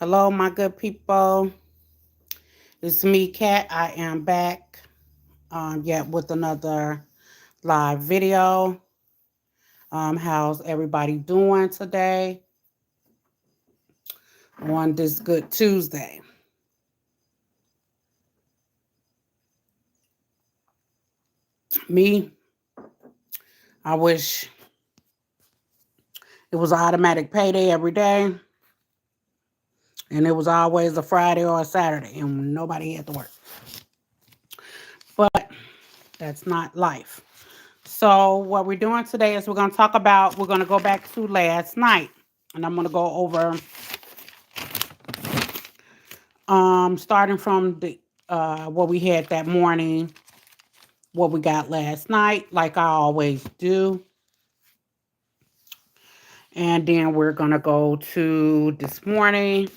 Hello, my good people. It's me, Kat. I am back yet with another live video. How's everybody doing today on this good Tuesday? Me, I wish it was an automatic payday every day, and it was always a Friday or a Saturday, and nobody had to work. But that's not life. So what we're doing today is we're going to go back to last night, and I'm going to go over starting from the what we had that morning, what we got last night, like I always do. And then we're gonna go to this morning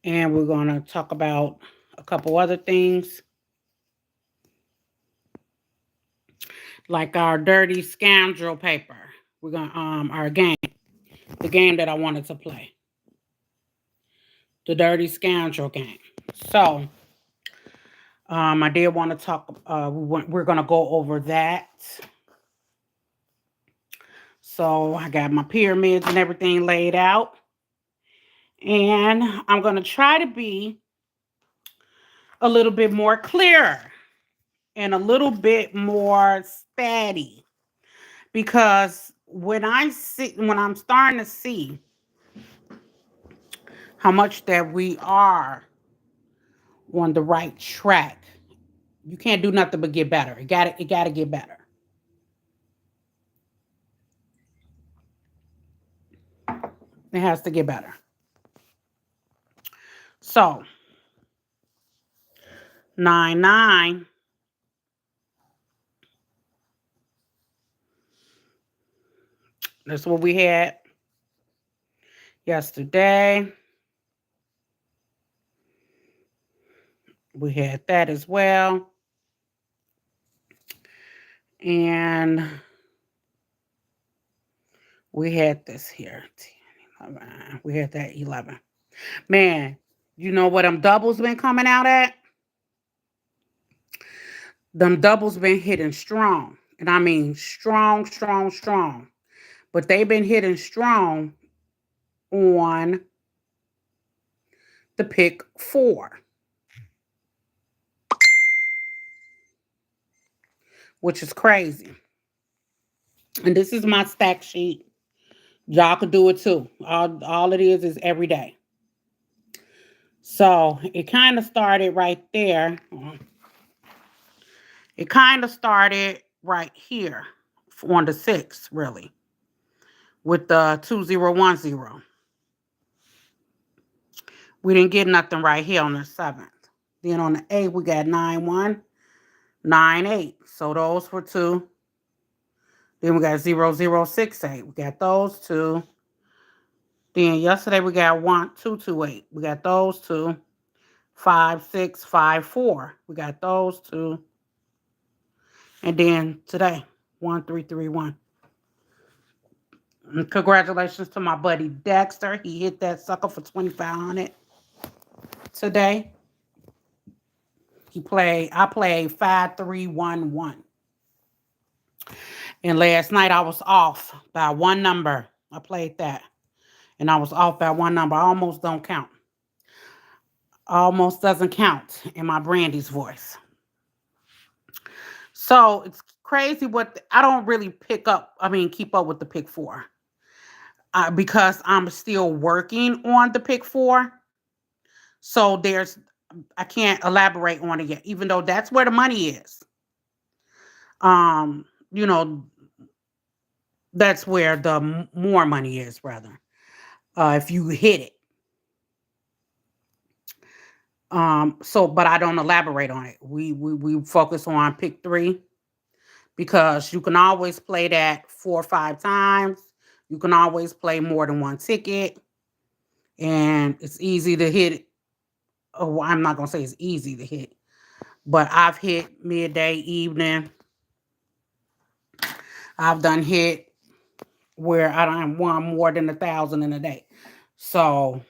and we're gonna talk about a couple other things. Like our dirty scoundrel paper. We're gonna our game. The game that I wanted to play. The dirty scoundrel game. So I did want to talk we're gonna go over that. So I got my pyramids and everything laid out. And I'm going to try to be a little bit more clearer and a little bit more steady. Because when I'm starting to see how much that we are on the right track, you can't do nothing but get better. It gotta get better. It has to get better. So 9-9. That's what we had yesterday. We had that as well. And we had this here. 10, 11. We had that 11. Man, you know what them doubles been coming out at? Them doubles been hitting strong. And I mean strong, strong, strong. But they've been hitting strong on the pick 4, which is crazy. And this is my stack sheet. Y'all could do it too. All it is every day. So it kind of started right there. It kind of started right here on the 6th, really, with the 2010. We didn't get nothing right here on the 7th. Then on the 8th, we got 9-1, 9-8. So those were two. Then we got 0068. We got those two. Then yesterday we got 1228. We got those two. 5654. We got those two. And then today, 1331. And congratulations to my buddy Dexter. He hit that sucker for 2,500 today. I played 5311. And last night I was off by one number. I played that. And I was off by one number. I almost don't count. Almost doesn't count in my Brandy's voice. So it's crazy I don't really keep up with the pick 4. Because I'm still working on the pick 4. So I can't elaborate on it yet, even though that's where the money is. Um, you know, that's where the more money is, rather. If you hit it. But I don't elaborate on it. We focus on pick 3 because you can always play that 4 or 5 times. You can always play more than one ticket, and it's easy to hit. Oh, I'm not gonna say it's easy to hit, but I've hit midday, evening. I've done hit where I don't won more than 1,000 in a day. So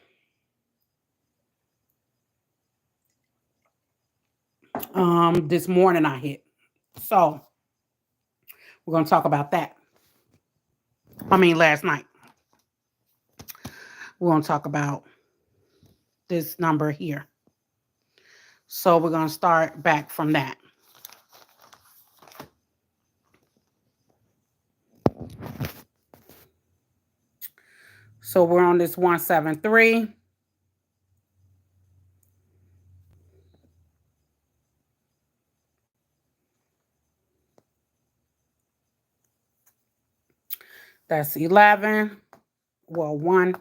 This morning I hit. So we're going to talk about that. Last night. We're going to talk about this number here. So we're going to start back from that. So we're on this 173. That's 11. Well, 1.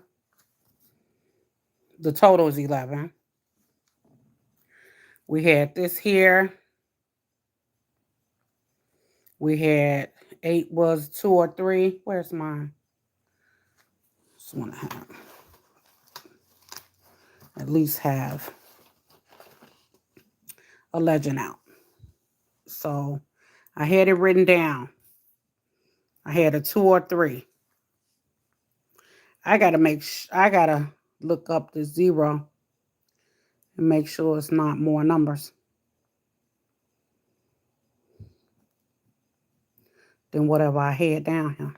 The total is 11. We had this here. We had 8 was 2 or 3. Where's mine? Just want to have at least have a legend out. So I had it written down. I had a 2 or 3. I gotta look up the 0 and make sure it's not more numbers than whatever I had down here.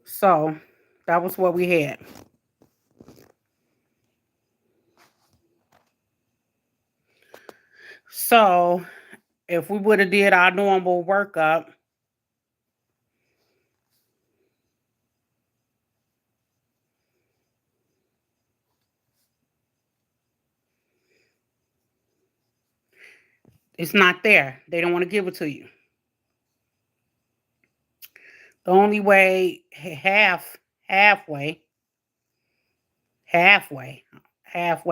So that was what we had. So if we would have did our normal workup, it's not there. They don't want to give it to you. The only way, halfway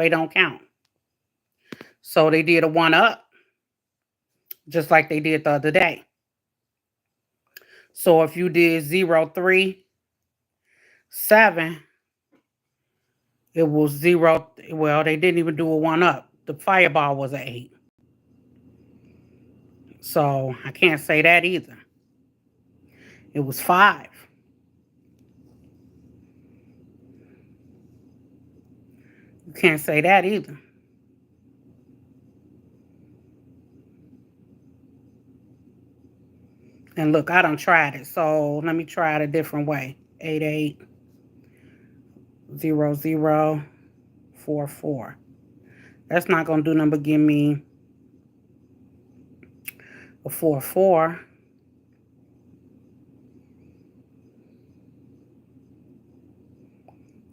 don't count. So they did a 1 up, just like they did the other day. So if you did 0, 3, 7, it was 0. Well, they didn't even do a 1 up. The fireball was an 8. So I can't say that either. It was 5. You can't say that either. And look, I done tried it. So let me try it a different way. 8, 8, 0, 0, 4, 4. That's not going to do nothing but give me a 4, 4.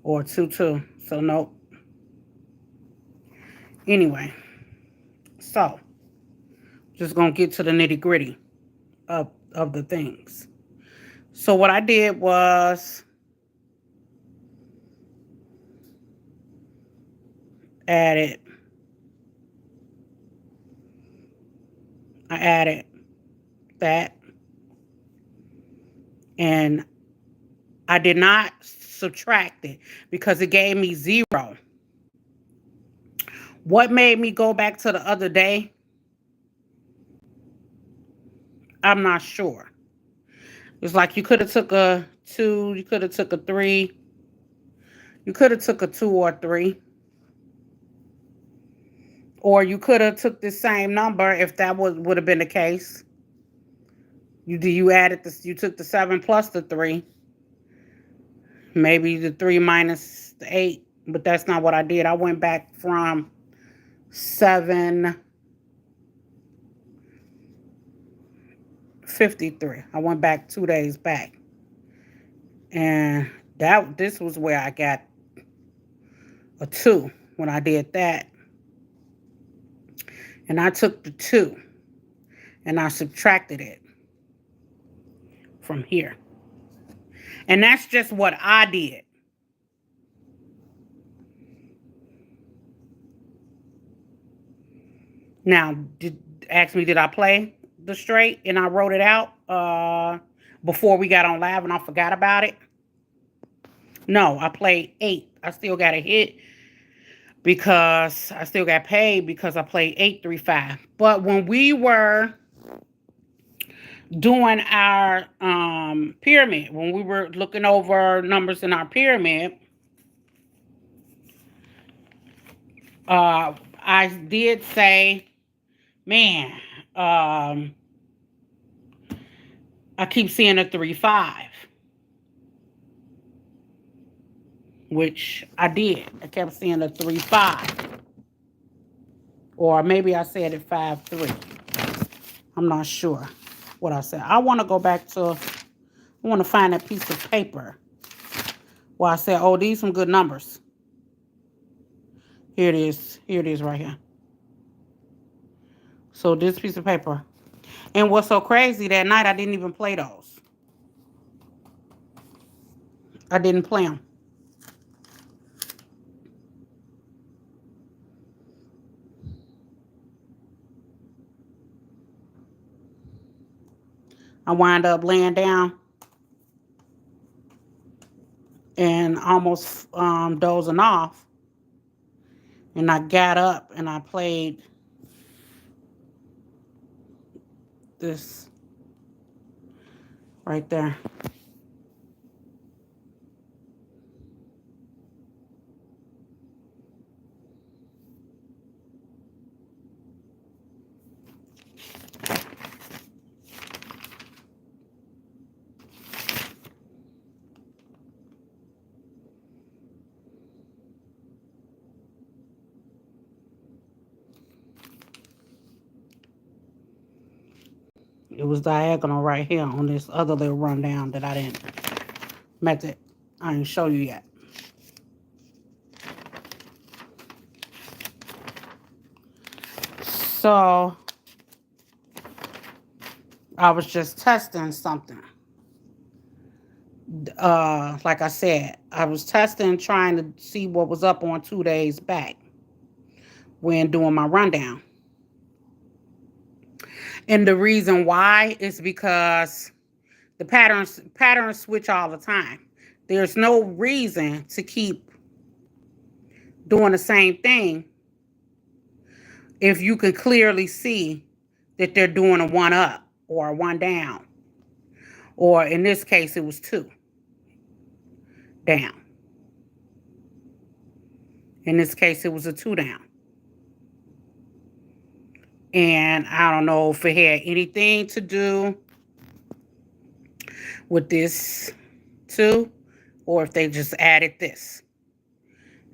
Or 2, 2. So nope. Anyway. So just going to get to the nitty gritty of the things. So what I did was I added that, and I did not subtract it because it gave me 0. What made me go back to the other day? I'm not sure. It's like you could have took a 2, you could have took a 3, you could have took a 2 or 3. Or you could have took the same number if that would have been the case. You added this, you took the 7 plus the 3. Maybe the 3 minus the 8, but that's not what I did. I went back from 753. I went back 2 days back. And this was where I got a 2 when I did that. And I took the 2 and I subtracted it from here. And that's just what I did. Now, ask me, did I play the straight? And I wrote it out before we got on live and I forgot about it. No, I played 8. I still got a hit because I still got paid because I played 835. But when we were doing our pyramid, when we were looking over numbers in our pyramid, I did say, man, um, I keep seeing a 3-5, which I did. I kept seeing a 3-5, or maybe I said it 5-3. I'm not sure what I said. I want to go back to. I want to find that piece of paper where I said, "Oh, these some good numbers." Here it is. Here it is, right here. So this piece of paper. And what's so crazy, that night I didn't even play those. I didn't play them. I wind up laying down and almost dozing off. And I got up and I played this right there. It was diagonal right here on this other little rundown that I didn't method. I didn't show you yet. So I was just testing something. Like I said, I was testing, trying to see what was up on 2 days back when doing my rundown. And the reason why is because the patterns switch all the time. There's no reason to keep doing the same thing if you can clearly see that they're doing a one up or a one down. Or in this case, it was 2 down. In this case, it was a 2 down. And I don't know if it had anything to do with this 2, or if they just added this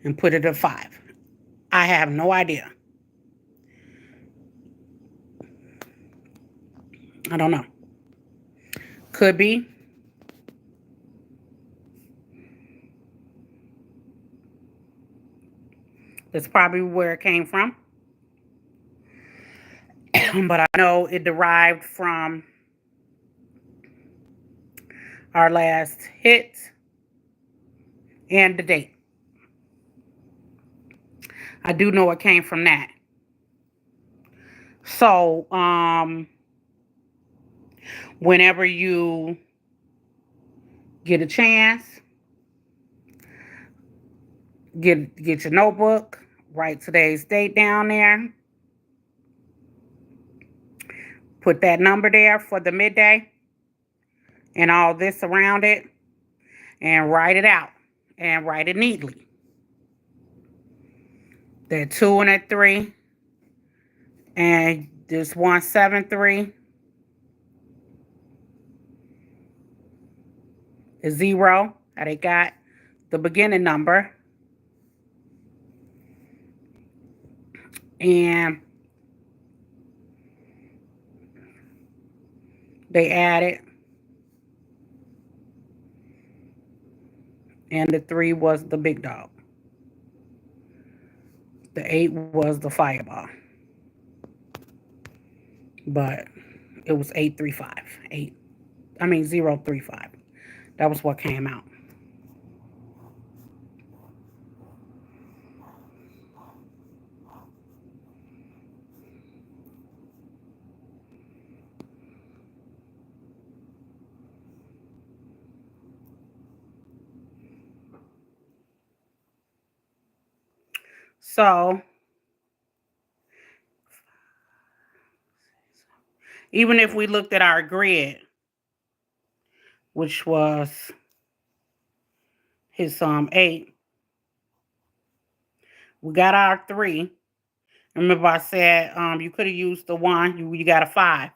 and put it at 5. I have no idea. I don't know. Could be. That's probably where it came from. But I know it derived from our last hit and the date. I do know it came from that. So, whenever you get a chance, get your notebook, write today's date down there, put that number there for the midday and all this around it, and write it out and write it neatly. That 2 and that 3, and this 173, the 0, how they got the beginning number, and they added, and the 3 was the big dog. The 8 was the fireball. But it was 835. 035. That was what came out. So, even if we looked at our grid, which was his 8, We got our 3. Remember I said you could have used the 1. You got a 5.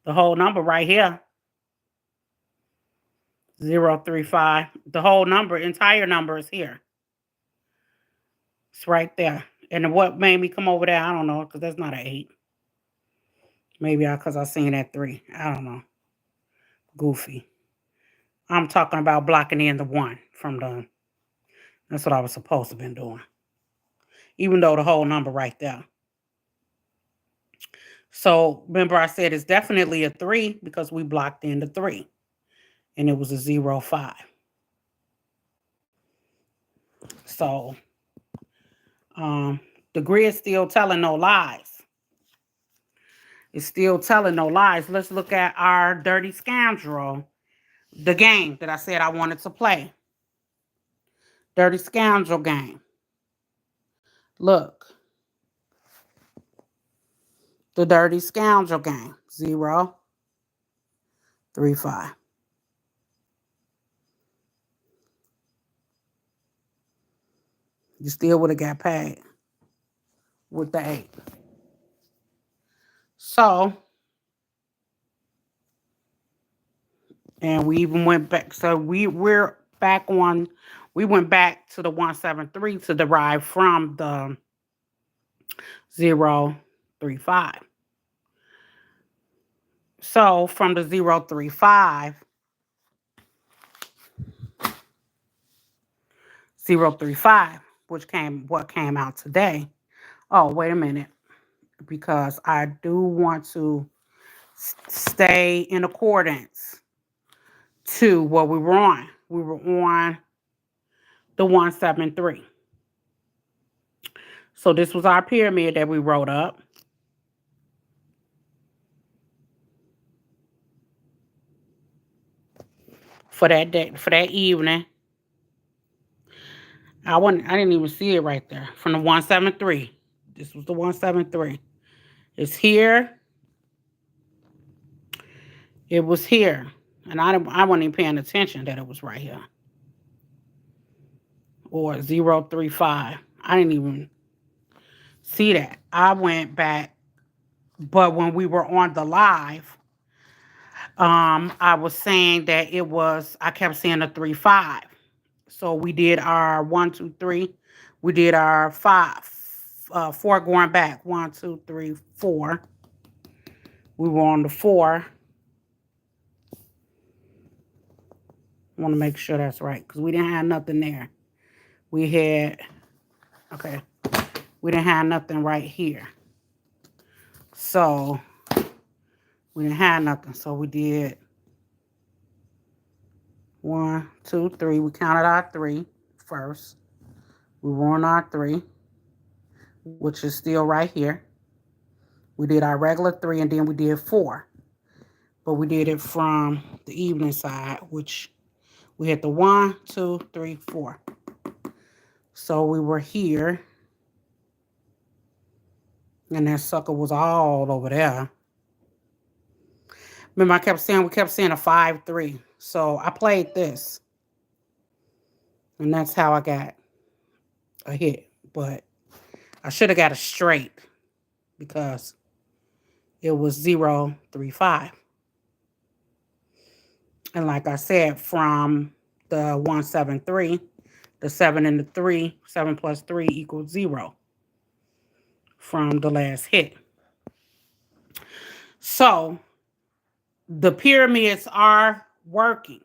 The whole number right here. 035. The whole number, entire number is here. It's right there. And what made me come over there, I don't know, because that's not an 8. Maybe because I seen that 3. I don't know. Goofy. I'm talking about blocking in the 1 from the... That's what I was supposed to have been doing. Even though the whole number right there. So remember I said it's definitely a 3 because we blocked in the 3. And it was a 0.5. So the grid's still telling no lies. It's still telling no lies. Let's look at our Dirty Scoundrel. The game that I said I wanted to play. Dirty Scoundrel game. Look. The Dirty Scoundrel game. 0.35. You still would have got paid with the 8. So, and we even went back. So we're back on. We went back to the 173 to derive from the 0.35. So from the 0.35, 0.35, what came out today. Oh, wait a minute, because I do want to stay in accordance to what we were on. We were on the 173. So this was our pyramid that we wrote up. For that day, for that evening. I didn't even see it right there. From the 173. This was the 173. It's here. It was here. And I wasn't even paying attention that it was right here. Or 0.35. I didn't even see that. I went back. But when we were on the live, I was saying that I kept saying a 3.5. So we did our 1, 2, 3. We did our 4 going back. 1, 2, 3, 4. We were on the 4. I want to make sure that's right because we didn't have nothing there. We didn't have nothing right here. So we didn't have nothing. So we did 1, 2, 3. We counted our 3 first. We were on our 3, which is still right here. We did our regular 3, and then we did 4. But we did it from the evening side, which we had the 1, 2, 3, 4. So we were here. And that sucker was all over there. Remember, we kept saying a 5-3. So I played this. And that's how I got a hit. But I should have got a straight because it was 0.35. And like I said, from the 173, the 7 and the 3, 7 plus 3 equals 0 from the last hit. So the pyramids are working.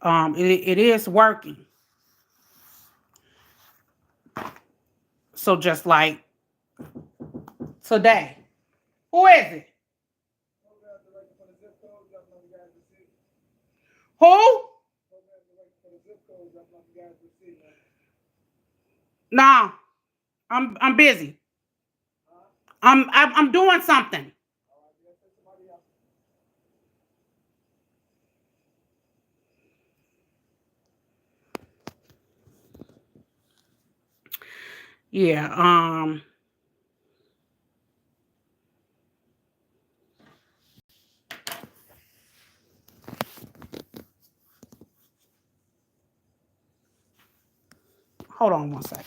It is working. So just like today. Who is it? Who? No, I'm busy. I'm doing something. Yeah. Hold on 1 second.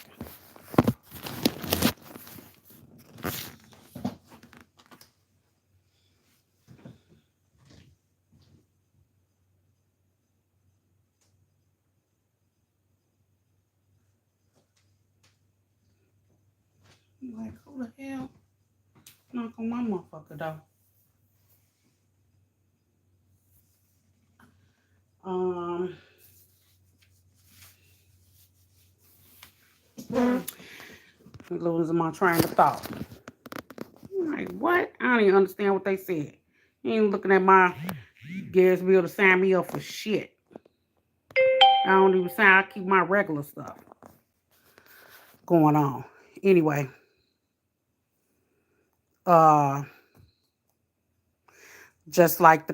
I'm like, who the hell? Knock on my motherfucker though. Losing my train of thought. I'm like, what? I don't even understand what they said. You ain't looking at my gas bill to sign me up for shit. I don't even sign. I keep my regular stuff going on. Anyway, uh, just like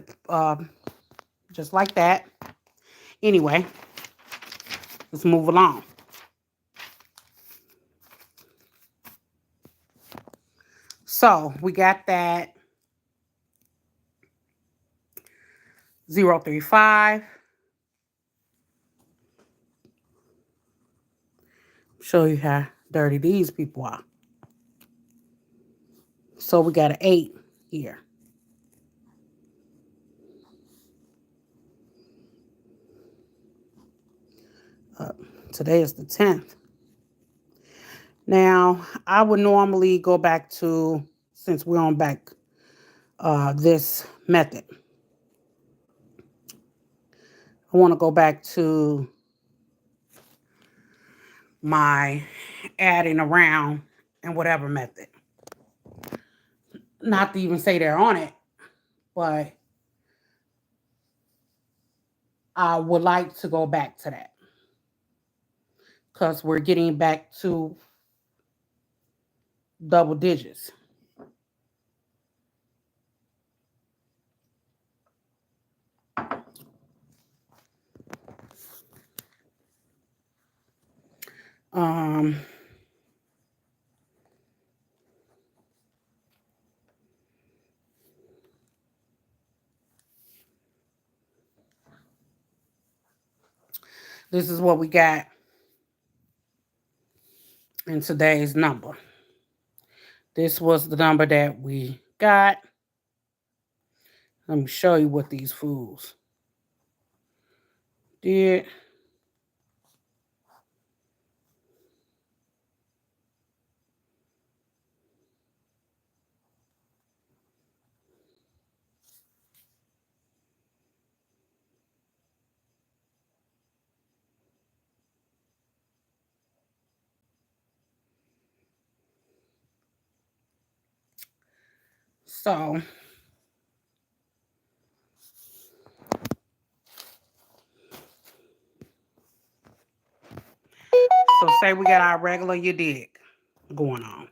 just like that. Anyway, let's move along. So we got that 035. Show you how dirty these people are. So we got an 8 here. Today is the 10th. Now, I would normally go back to, since we're on back this method, I want to go back to my adding around and whatever method. Not to even say they're on it, but I would like to go back to that because we're getting back to double digits. This is what we got in today's number. This was the number that we got. Let me show you what these fools did. So say we got our regular you dig going on.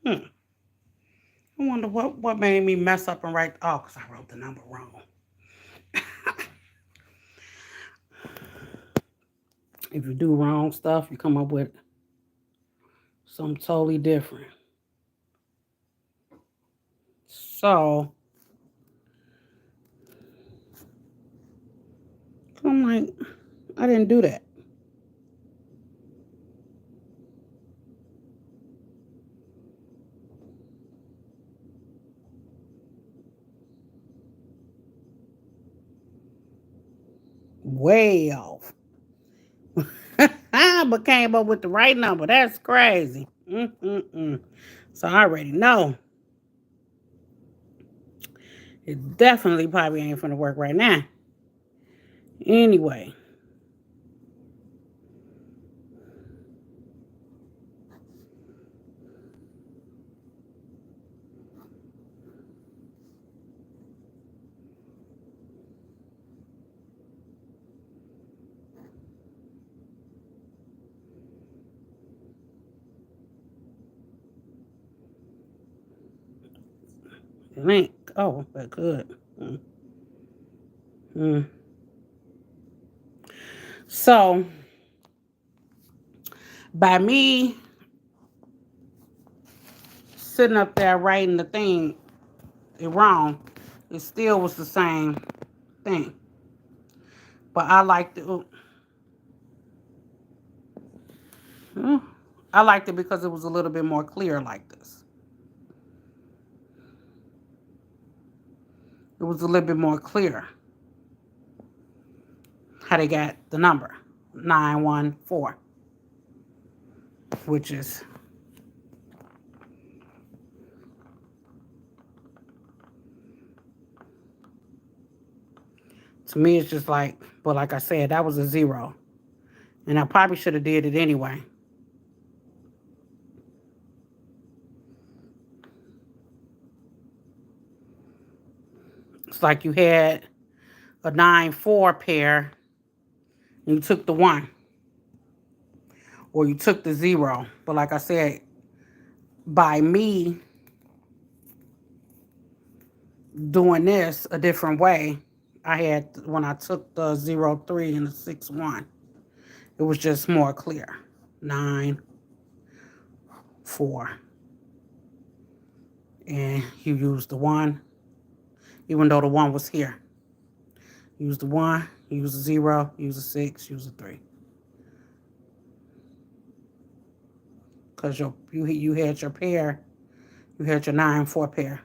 I wonder what made me mess up and write. Oh, because I wrote the number wrong. If you do wrong stuff, you come up with something totally different. So I'm like, I didn't do that. Way off. But came up with the right number. That's crazy. So I already know. It definitely probably ain't finna work right now. Anyway. It ain't. Oh, that good. Mm. So, by me sitting up there writing the thing wrong, it still was the same thing. But I liked it. I liked it because it was a little bit more clear like this. It was a little bit more clear how they got the number 914, which is to me it's just like, but like I said, that was a 0. And I probably should have did it anyway. It's like you had a 9-4 pair and you took the 1. Or you took the 0. But like I said, by me doing this a different way, I had, when I took the 0-3 and the 6-1, it was just more clear. 9-4. And you used the 1, even though the 1 was here. Use the 1, use the 0, use the 6, use the 3. Because you had your pair, you had your 9-4 pair.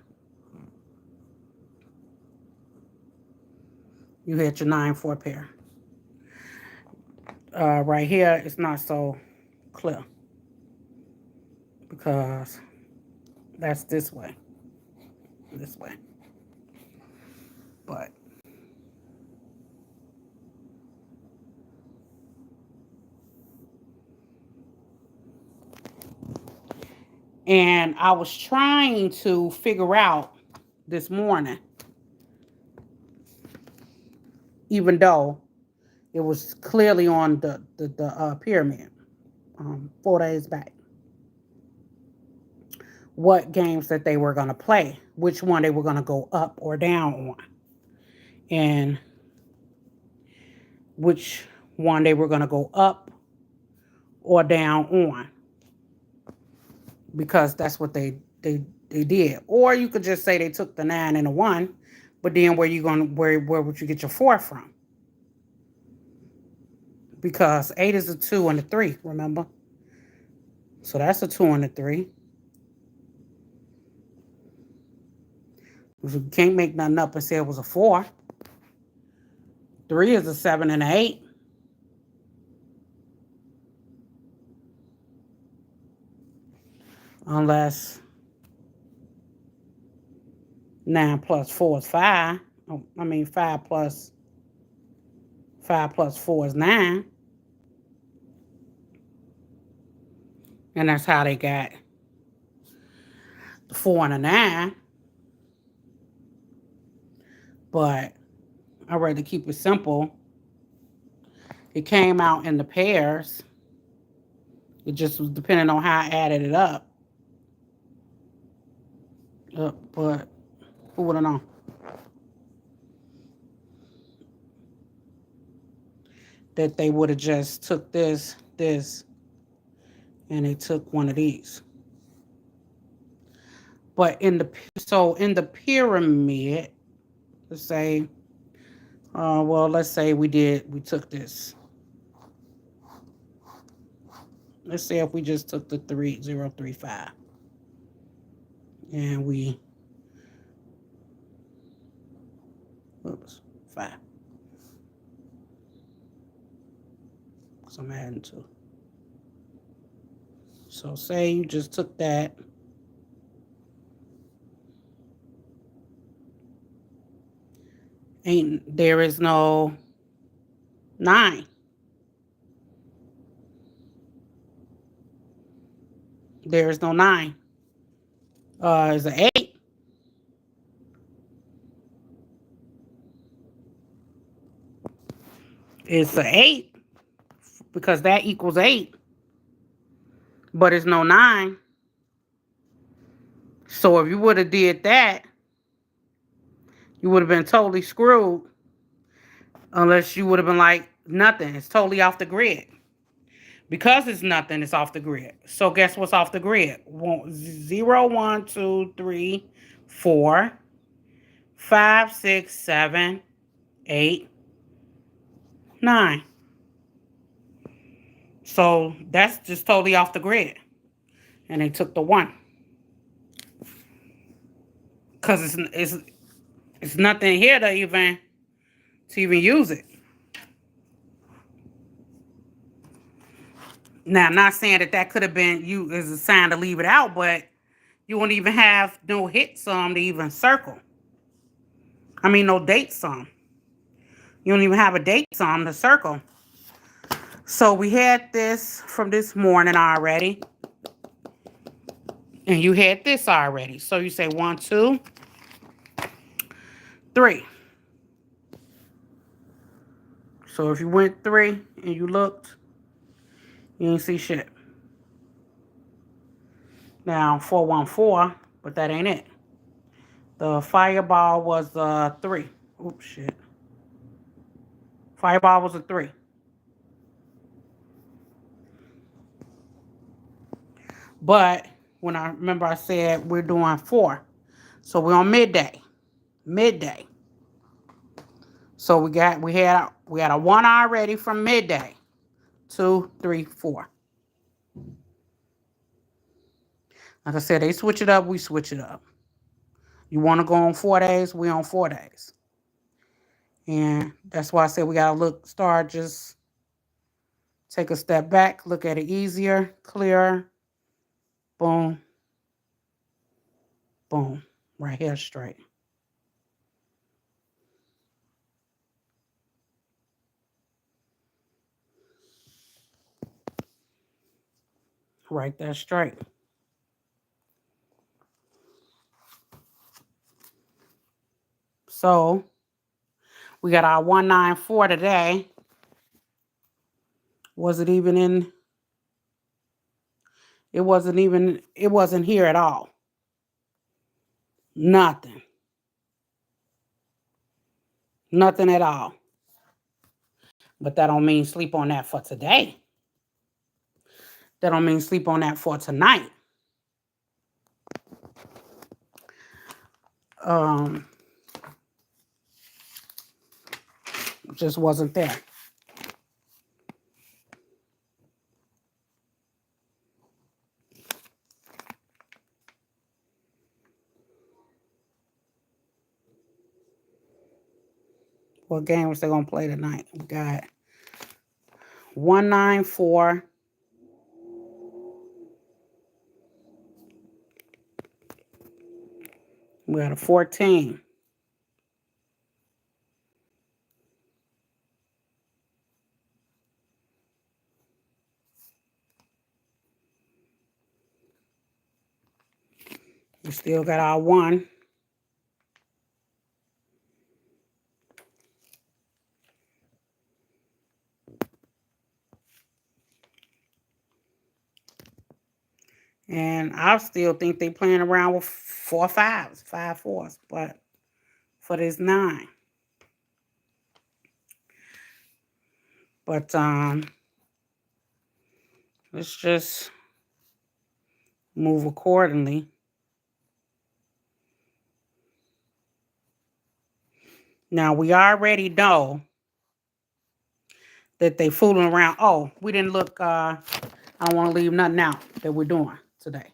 You had your 9-4 pair. Right here, it's not so clear because that's this way. But and I was trying to figure out this morning, even though it was clearly on the pyramid 4 days back, what games that they were going to play, which one they were going to go up or down on, and which one they were going to go up or down on, because that's what they did. Or you could just say they took the 9 and the 1, but then where would you get your 4 from? Because 8 is a 2 and a 3, remember? So that's a 2 and a 3. You can't make nothing up and say it was a 4. 3 is a 7 and an 8. Unless 9 plus 4 is 5. Oh, I mean 5 plus 4 is 9. And that's how they got the 4 and a 9. But I'd rather keep it simple. It came out in the pairs. It just was depending on how I added it up. But who would have known? That they would have just took this, and they took one of these. But in the pyramid, let's say, let's say we took this. Let's say if we just took the 3035 and we, 5. So I'm adding 2. So say you just took that. There is no 9. There is no 9. It's an 8. It's an 8 because that equals 8. But it's no 9. So if you would have did that, You would have been totally screwed unless you would have been like, nothing. It's totally off the grid. Because it's nothing, it's off the grid. So guess what's off the grid? 0, 1, 2, 3, 4, 5, 6, 7, 8, 9. So that's just totally off the grid. And they took the 1. Because it's nothing here to even use it. Now, I'm not saying that could have been you as a sign to leave it out, but you won't even have no hit sum to even circle. I mean, no date sum. You don't even have a date sum to circle. So we had this from this morning already. And you had this already. So you say 1, 2, 3. So if you went 3 and you looked, you didn't see shit. Now 414, but that ain't it. The fireball was 3. Oops, shit. Fireball was a 3. But when I remember I said we're doing 4. So we're on midday. Midday. So we had a 1 already from midday. 2, 3, 4. Like I said, they switch it up, we switch it up. You want to go on 4 days, we on 4 days. And that's why I said we gotta just take a step back, look at it easier, clearer. Boom. Boom. Right here straight. Right there straight. So we got our 194 today. Was it even in? It wasn't here at all. Nothing. Nothing at all. But that don't mean sleep on that for today. That don't mean sleep on that for tonight. Just wasn't there. What games they gonna play tonight? We got 194. We got a 14. We still got our 1. And I still think they playing around with 4 5s, 5 4s, but for this 9. But let's just move accordingly. Now we already know that they fooling around. Oh, we didn't look. I don't want to leave nothing out that we're doing today.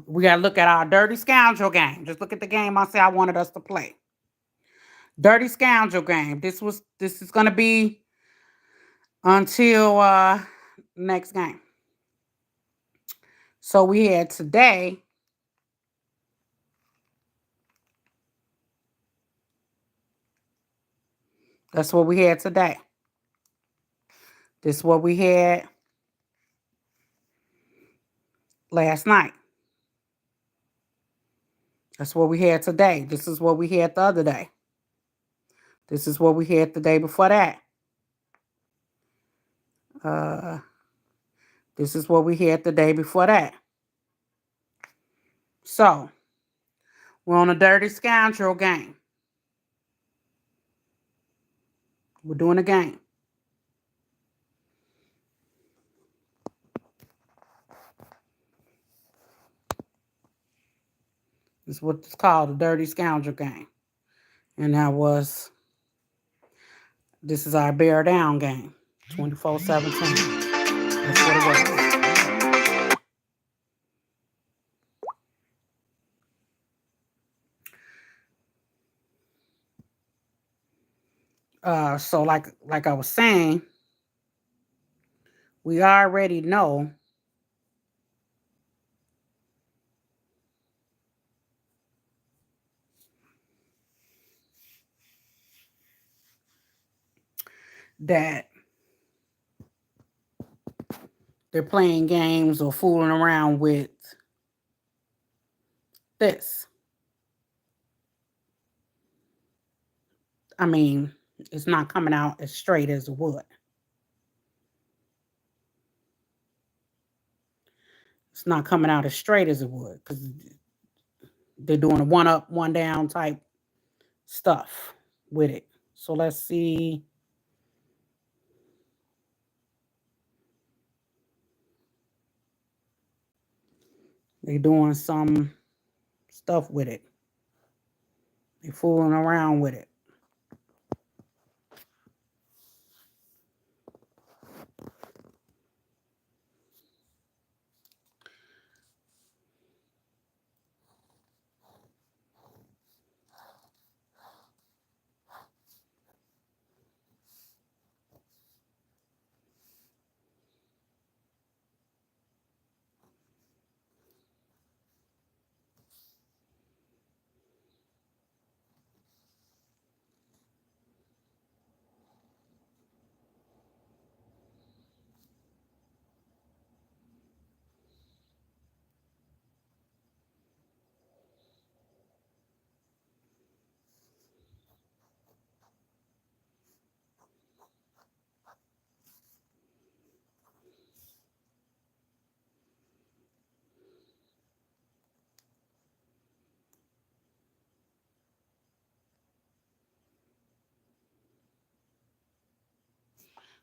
We got to look at our Dirty Scoundrel game. Just look at the game I said I wanted us to play. Dirty Scoundrel game. This is going to be until next game. So we had today. That's what we had today. This is what we had last night. That's what we had today. This is what we had the other day. This is what we had the day before that. This is what we had the day before that. So We're on a dirty scoundrel game. We're doing a game. It's what it's called, a dirty scoundrel game. And this is our bear down game. 24-17. That's what it was. So like I was saying, we already know that they're playing games or fooling around with this. I mean, it's not coming out as straight as it would. It's not coming out as straight as it would because they're doing a one up, one down type stuff with it. So let's see. They're doing some stuff with it. They're fooling around with it.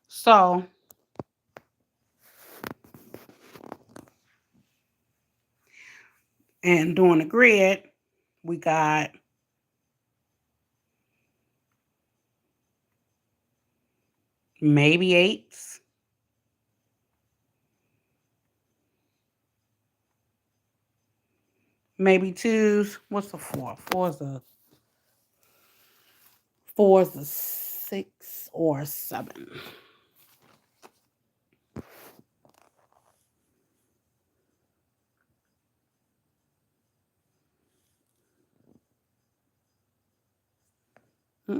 So and doing the grid, we got maybe eights. Maybe twos. What's the four? Four is a 6 or a 7. Hmm.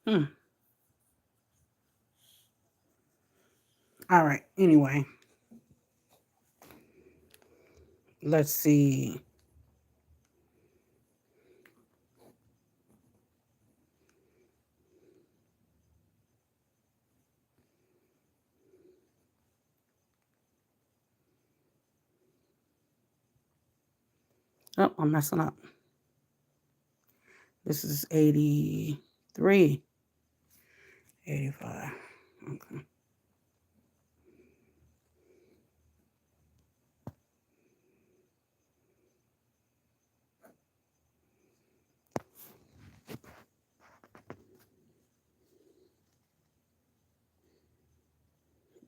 Hmm. All right. Anyway, let's see. Oh, I'm messing up. This is 83, 85. Okay.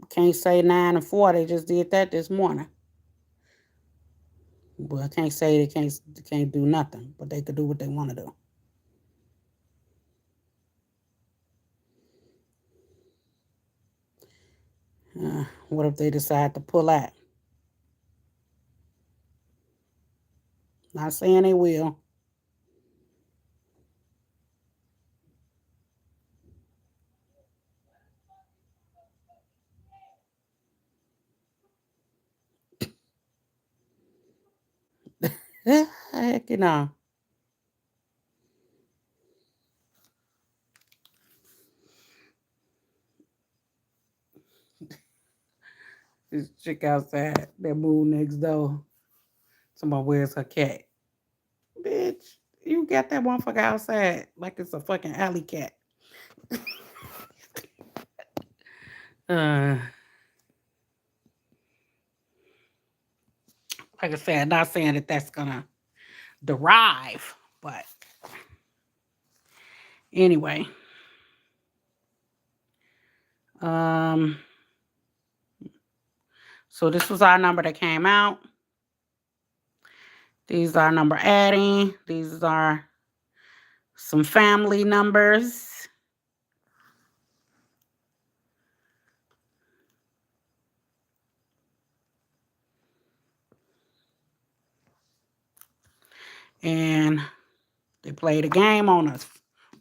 Can't say 9 and 4. They just did that this morning. Well, I can't say they can't do nothing, but they could do what they want to do. What if they decide to pull out? Not saying they will. Heck, you know. This chick outside that moved next door. Somebody, where's her cat? Bitch, you got that motherfucker outside like it's a fucking alley cat. uh, like I said, not saying that that's gonna derive, but anyway. Um, so this was our number that came out. These are number adding. These are some family numbers. And they played a game on us.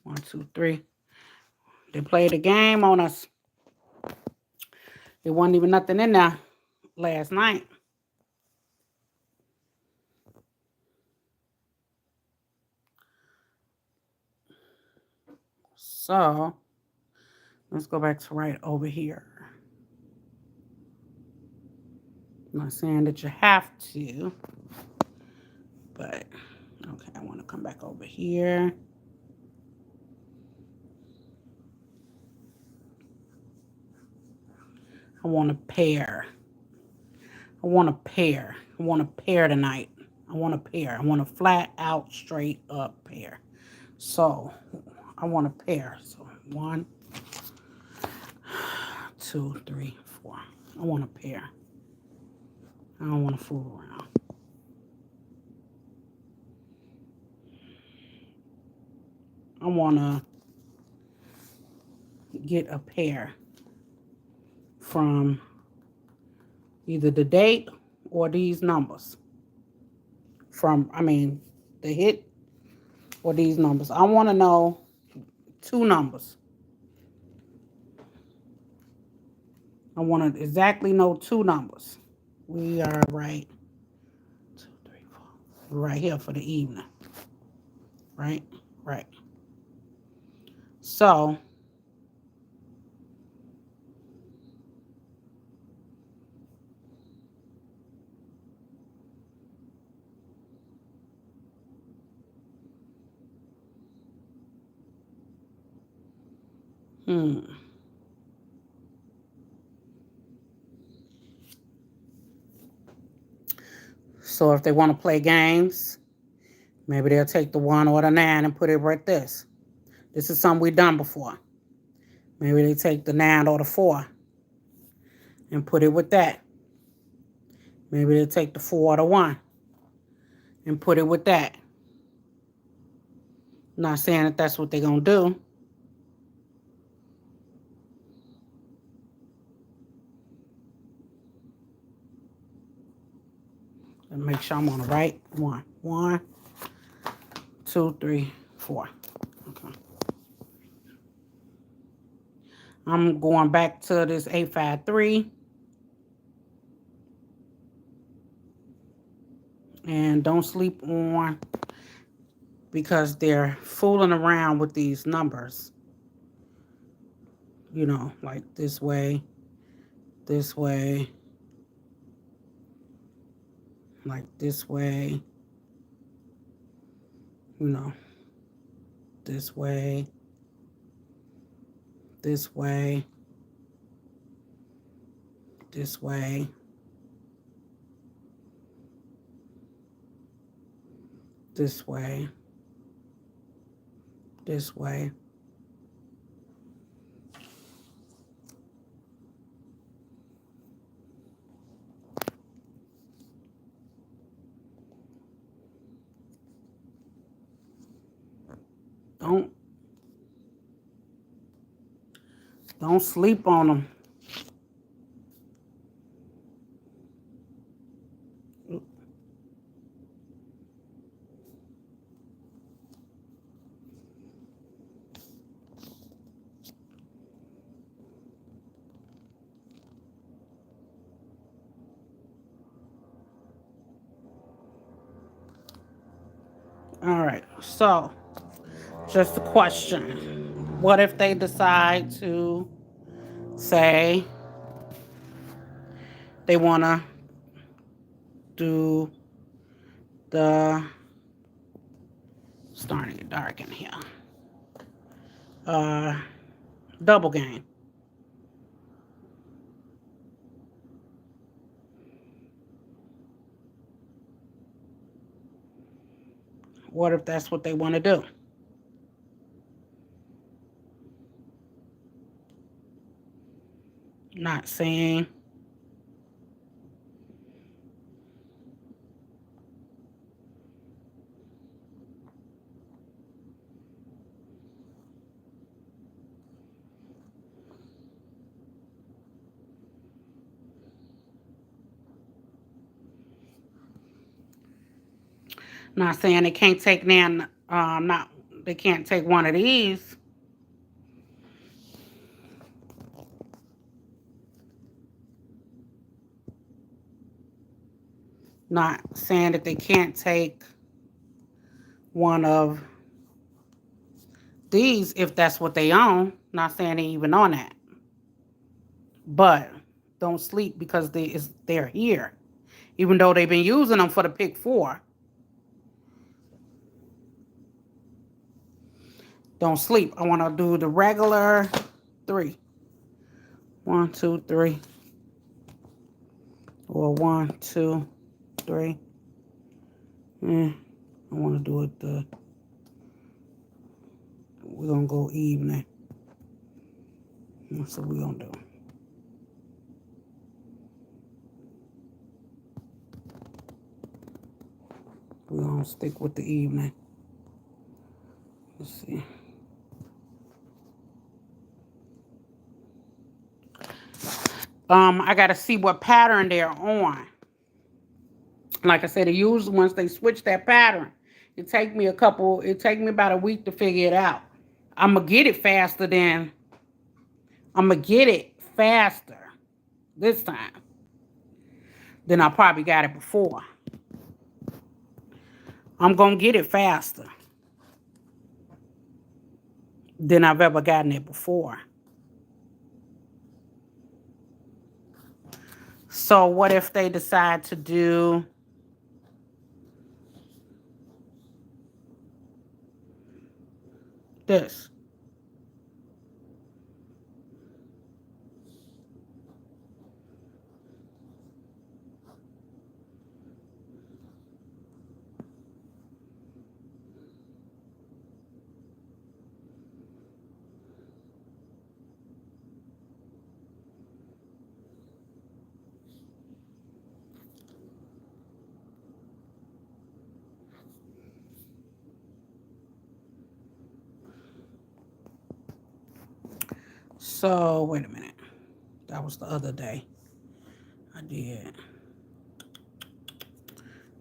1, 2, 3. They played a game on us. There wasn't even nothing in there last night. So let's go back to right over here. I'm not saying that you have to, but okay, I want to come back over here. I want a pair. I want a pair. I want a pair tonight. I want a pair. I want a flat out, straight up pair. So I want a pair. So 1, 2, 3, 4. I want a pair. I don't want to fool around. I want to get a pair from either the date or these numbers. The hit or these numbers. I want to know 2 numbers. I want to exactly know 2 numbers. We are right. 2, 3, 4. We're right here for the evening. Right? Right. So So if they want to play games, maybe they'll take the 1 or the 9 and put it right this. This is something we've done before. Maybe they take the 9 or the 4 and put it with that. Maybe they'll take the 4 or the 1 and put it with that. I'm not saying that that's what they're going to do. Let me make sure I'm on the right one. 1, 2, 3, 4. Okay. I'm going back to this 853. And don't sleep on, because they're fooling around with these numbers. You know, like this way, like this way, you know, this way, this way, this way, this way, this way. Don't sleep on them. All right, so just a question. What if they decide to say, They want to do the, starting to get dark in here, uh, double game. What if that's what they want to do? Not saying. Not saying they can't take nan. Not they can't take one of these. Not saying that they can't take one of these if that's what they own. Not saying they even on that. But don't sleep because they're here. Even though they've been using them for the pick four. Don't sleep. I want to do the regular 3. 1, 2, 3. Or 1, 2, 3. I want to do it we're going to go evening. That's what we're going to do. We're going to stick with the evening. Let's see. I got to see what pattern they're on. Like I said, usually once they switch that pattern, it take me about a week to figure it out. I'm going to get it faster this time than I probably got it before. I'm going to get it faster than I've ever gotten it before. So what if they decide to do this? So, wait a minute. That was the other day. I did.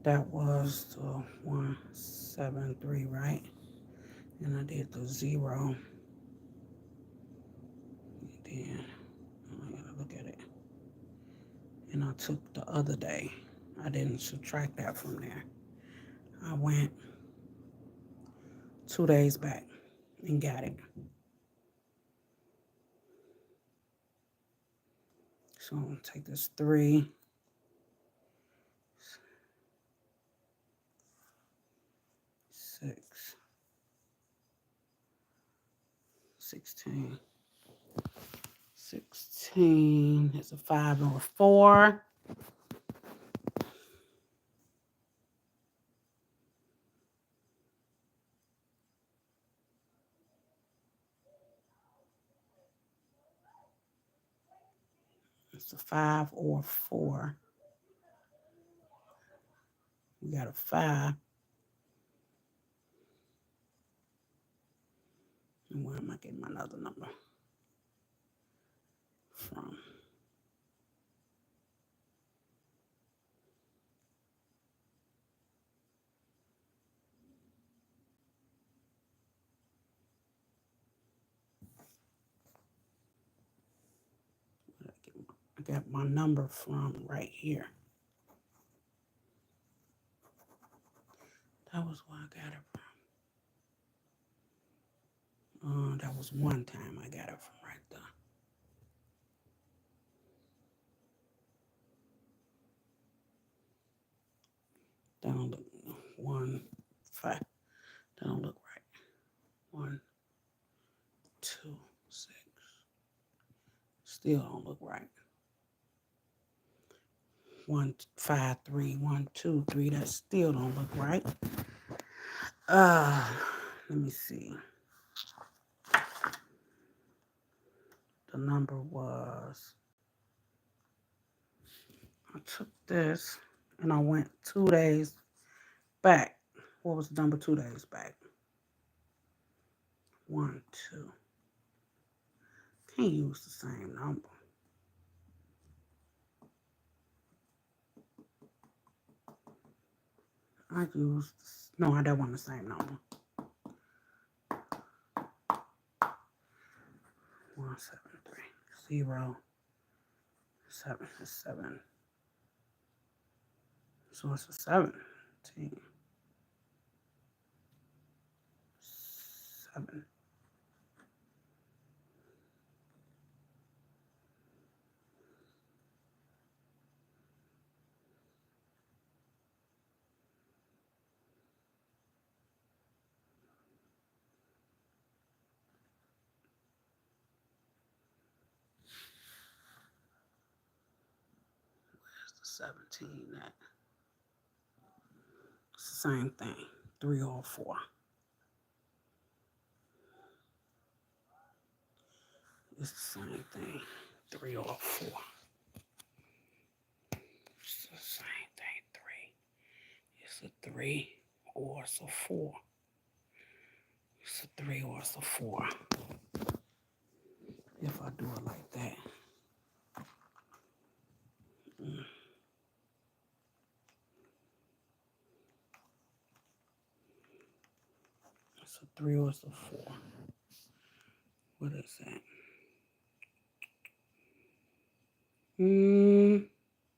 That was the 173, right? And I did the 0. And then I gotta look at it. And I took the other day. I didn't subtract that from there. I went 2 days back and got it. So I'm gonna take this 3. 6. 16. 16 is a 5 and a 4. It's a 5 or 4. We got a 5. And where am I getting my other number from? I got my number from right here. That was where I got it from. That was one time I got it from right there. That don't look 1, 5. That don't look right. 1, 2, 6. Still don't look right. 1, 5, 3. 1, 2, 3. That still don't look right. Let me see. The number was, I took this and I went 2 days back. What was the number 2 days back? 1, 2. Can't use the same number. I used, no, I don't want the same number. 1, 7, 3, 0, 7, 7. So it's a 17. 7. Where's the 17 at? It's the same thing. 3 or 4. It's the same thing. 3 or 4. It's the same thing. 3. It's a 3 or it's a 4. It's a 3 or it's a 4. If I do it like that. It's a 3 or it's a 4. What is that?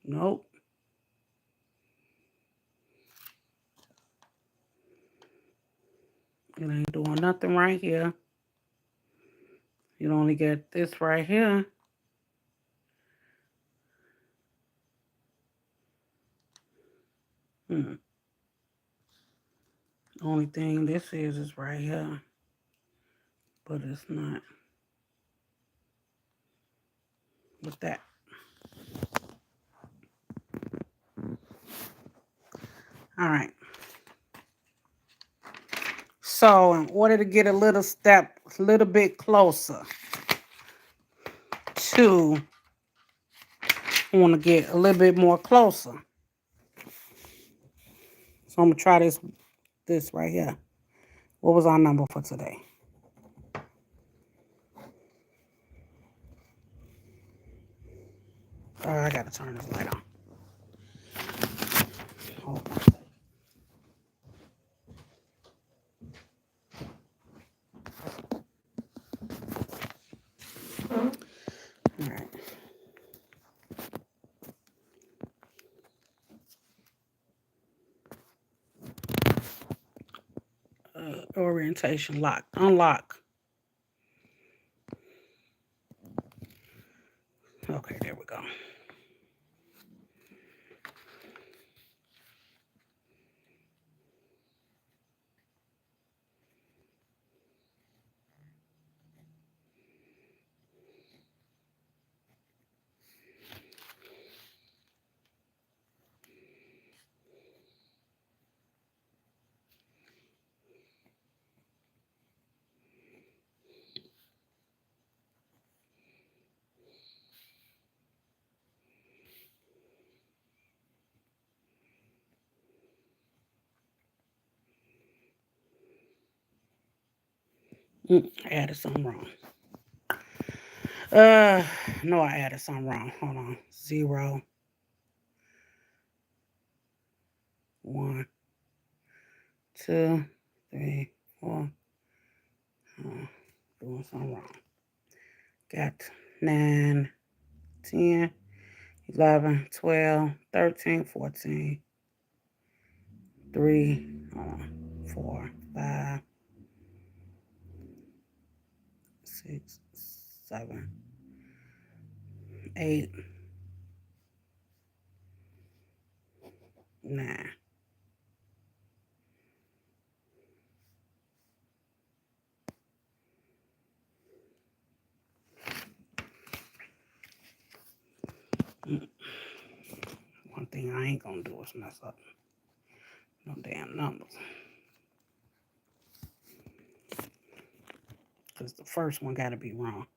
Nope. It ain't doing nothing right here. You only get this right here. Only thing this is right here. But it's not. With that. All right. So in order to get a little bit closer to, I want to get a little bit more closer. So I'm going to try this right here. What was our number for today? I got to turn this light on. Hold on. All right. Orientation lock. Unlock. Okay, there we go. I added something wrong. No, I added something wrong. Hold on. 0, 1, 2, 3, 4. Doing something wrong. Got 9, 10, 11, 12, 13, 14, 3, 4, 5, 6, 7, 8, 9. One thing I ain't gonna do is mess up no damn numbers. Because the first one gotta be wrong.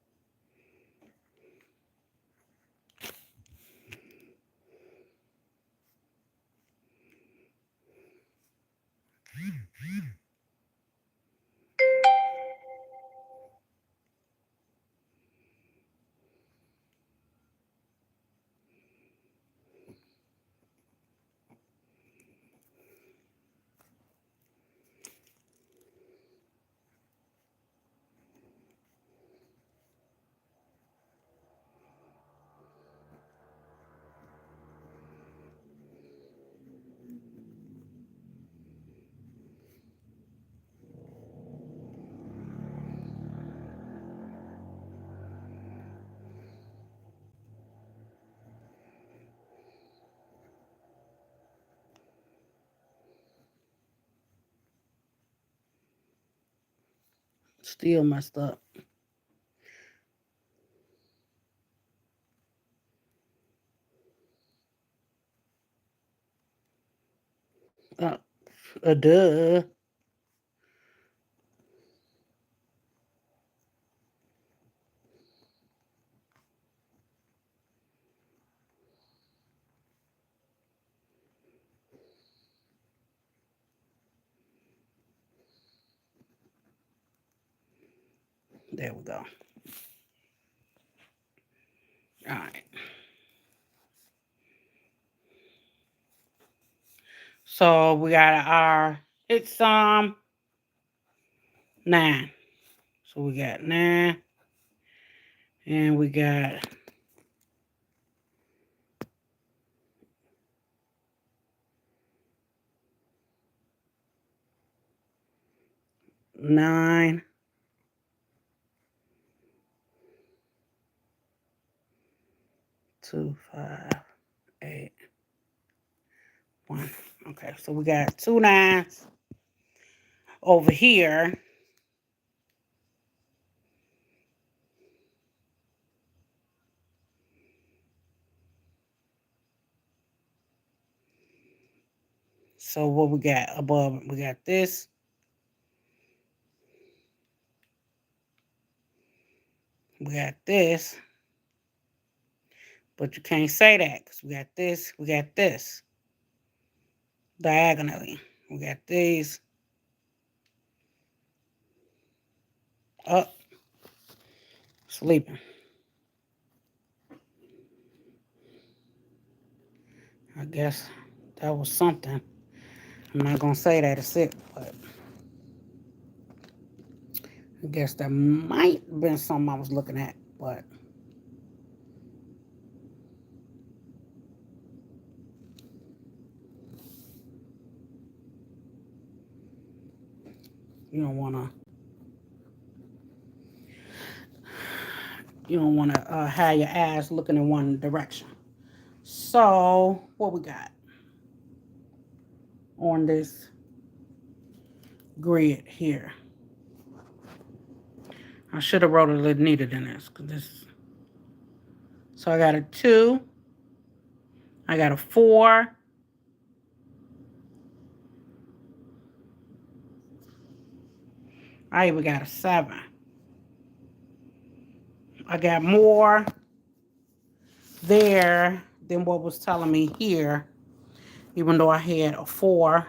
Still messed up. Duh. There we go. All right. So we got our, it's 9. So we got 9. And we got 9. 2, 5, 8, 1. Okay, so we got 2 9s over here. So what we got above? We got this. We got this. But you can't say that because we got this. We got this. Diagonally. We got these. Up. Sleeping. I guess that was something. I'm not going to say that it's it, but I guess that might have been something I was looking at, but you don't want to have your ass looking in one direction. So what we got on this grid here? I should have wrote a little neater than this, because this. So I got a 2. I got a 4. I even got a 7. I got more there than what was telling me here, even though I had a 4.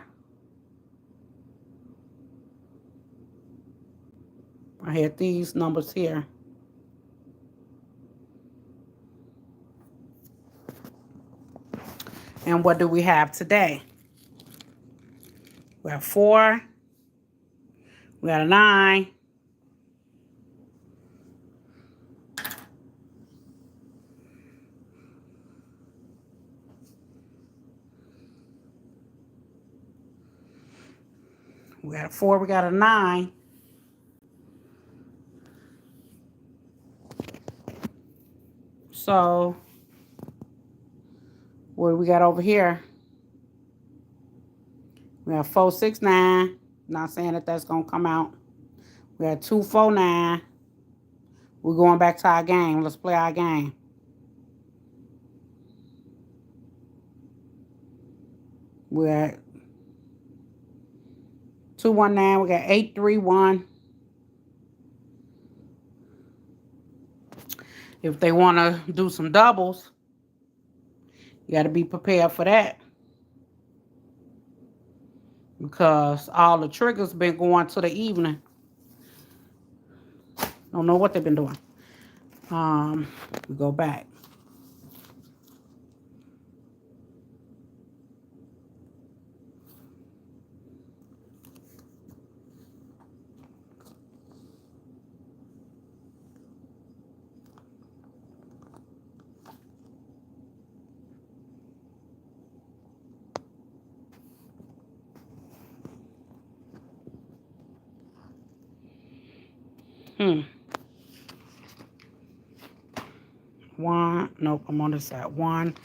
I had these numbers here. And what do we have today? We have 4. We got a 9. We got a 4. We got a 9. So what do we got over here? We have 4, 6, 9. Not saying that that's going to come out. We got 2, 4, 9. We're going back to our game. Let's play our game. We're at 219. We got 831. If they want to do some doubles, you got to be prepared for that. Because all the triggers been going to the evening. Don't know what they've been doing. We go back. One, nope, I'm on this side. 1,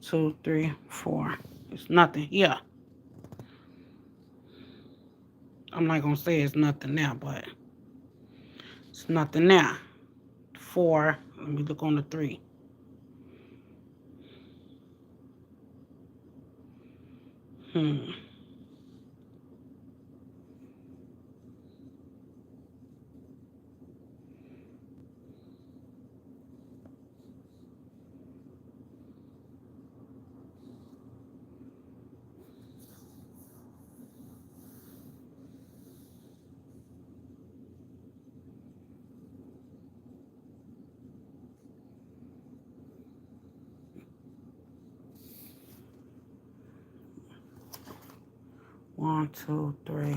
2, 3, 4. It's nothing here. I'm not gonna say it's nothing now, but it's nothing now. 4. Let me look on the 3. Hmm. One, 2, 3.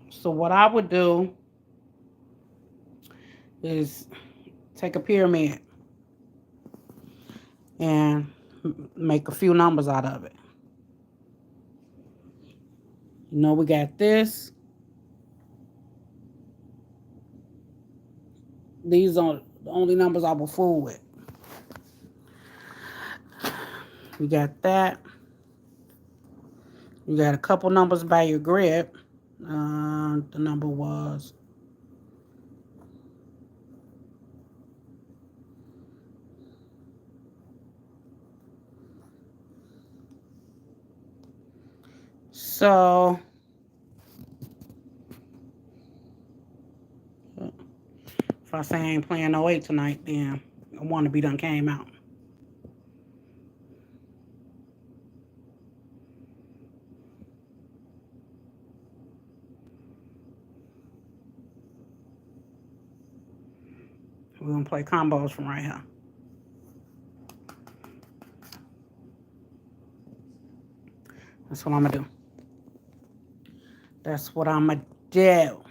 So what I would do is take a pyramid and make a few numbers out of it. You know, we got this. These are the only numbers I will fool with. We got that. You got a couple numbers by your grid. The number was so if I say I ain't playing no 8 tonight, then I want to be done came out. We're going to play combos from right here. That's what I'm going to do. That's what I'm going to do.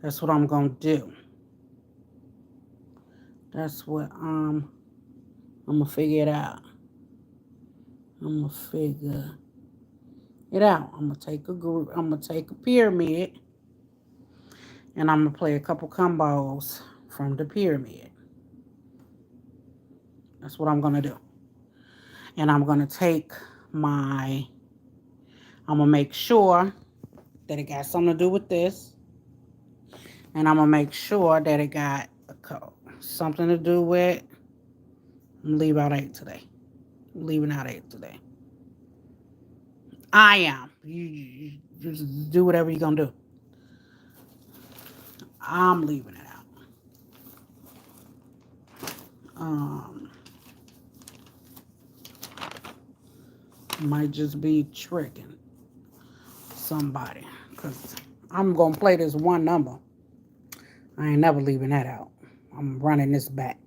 That's what I'm going to do. That's what I'm going to figure it out. I'm going to figure it out. I'm going to take a group. I'm going to take a pyramid. And I'm going to play a couple combos from the pyramid. That's what I'm going to do. And I'm going to take I'm going to make sure that it got something to do with this. And I'm going to make sure that it got something to do with, I'm going to leave out 8 today. I'm leaving out 8 today. I am. You just do whatever you're going to do. I'm leaving it out. Might just be tricking somebody. Because I'm going to play this one number. I ain't never leaving that out. I'm running this back.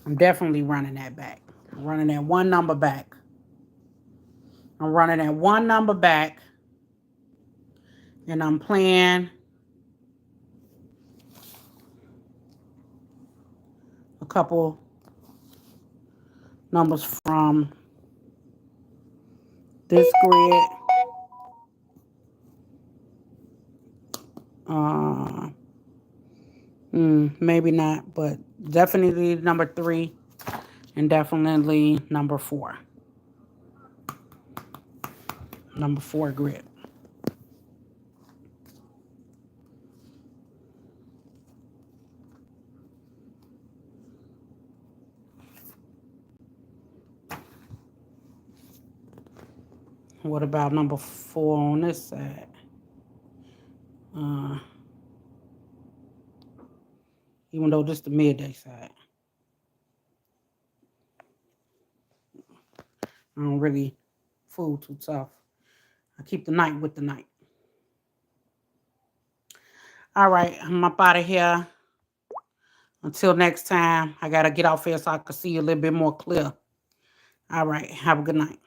I'm definitely running that back. I'm running that one number back. I'm running that one number back. And I'm playing a couple numbers from this grid. Maybe not, but definitely number 3 and definitely number 4. Number 4 grit. What about number 4 on this side? Uh, even though this is the midday side. I don't really fool too tough. I keep the night with the night. All right, I'm up out of here. Until next time, I got to get off here so I can see a little bit more clear. All right, have a good night.